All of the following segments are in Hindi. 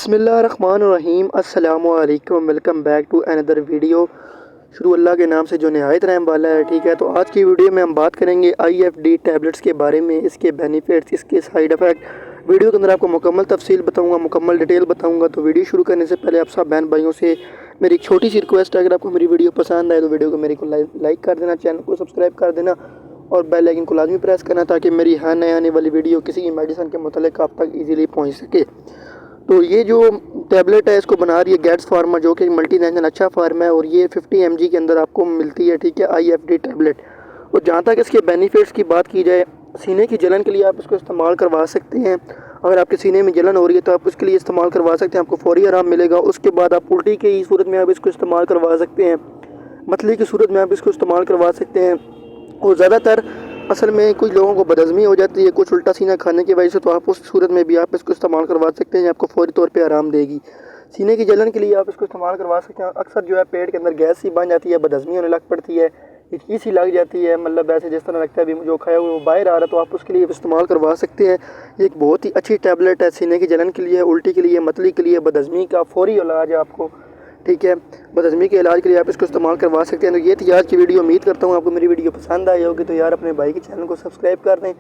बिस्मिल्लाहिर्रहमानिर्रहीम। अस्सलामु अलैकुम, welcome back to another video. शुरू अल्लाह के नाम से जो नहायत रहम वाला है। ठीक है, तो आज की वीडियो में हम बात करेंगे IFD टैबलेट्स के बारे में, इसके बेनिफिट्स, इसके साइड इफ़ेक्ट। वीडियो के अंदर आपको मुकम्मल तफसील बताऊंगा, मुकम्मल डिटेल बताऊंगा। तो वीडियो शुरू करने से पहले आप सब बहन भाइयों से मेरी एक छोटी सी रिक्वेस्ट है, अगर आपको मेरी वीडियो पसंद आए तो वीडियो को मेरे को लाइक कर देना, चैनल को सब्सक्राइब कर देना और बेल आइकन को लाजमी प्रेस करना, ताकि मेरी हर नए आने वाली वीडियो किसी भी मेडिसिन के मुतालिक आप तक ईजीली पहुँच सके। तो ये जो टैबलेट है इसको बना रही है गैट्स फार्मा, जो कि मल्टी नेशनल अच्छा फार्मा है, और ये 50 mg के अंदर आपको मिलती है। ठीक है, IFD टैबलेट। और जहाँ तक इसके बेनिफिट्स की बात की जाए, सीने की जलन के लिए आप इसको इस्तेमाल करवा सकते हैं। अगर आपके सीने में जलन हो रही है तो आप उसके लिए इस्तेमाल करवा सकते हैं, आपको फौरी आराम मिलेगा। उसके बाद आप उल्टी की सूरत में आप इसको इस्तेमाल करवा सकते हैं, मतली की सूरत में आप इसको इस्तेमाल करवा सकते हैं। और ज़्यादातर असल में कुछ लोगों को बदहज़मी हो जाती है कुछ उल्टा सीना खाने की वजह से, तो आप उस सूरत में भी आप इसको इस्तेमाल करवा सकते हैं, आपको फौरी तौर पे आराम देगी। सीने की जलन के लिए आप इसको इस्तेमाल करवा सकते हैं। अक्सर जो है पेट के अंदर गैस सी बन जाती है, बदहज़मी होने लग पड़ती है, हिचकी सी लग जाती है, मतलब ऐसे जिस तरह लगता है अभी जो खाया हुआ वो बाहर आ रहा है, तो आप उसके लिए इस्तेमाल करवा सकते हैं। ये एक बहुत ही अच्छी टैबलेट है सीने की जलन के लिए, उल्टी के लिए, मतली के लिए, बदहज़मी का फौरी इलाज है आपको। ठीक है, बदहज़मी के इलाज के लिए आप इसको इस्तेमाल करवा सकते हैं। तो ये थी आज की वीडियो। उम्मीद करता हूँ आपको मेरी वीडियो पसंद आई होगी। तो यार अपने भाई के चैनल को सब्सक्राइब कर दें,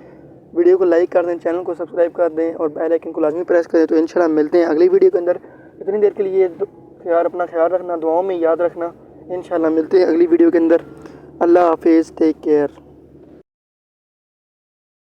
वीडियो को लाइक कर दें, चैनल को सब्सक्राइब कर दें और बेल आइकन को लाजमी प्रेस करें। तो इंशाल्लाह मिलते हैं अगली वीडियो के अंदर। इतनी देर के लिए यार अपना ख्याल रखना, दुआओं में याद रखना। इंशाल्लाह मिलते हैं अगली वीडियो के अंदर। अल्लाह हाफिज़, टेक केयर।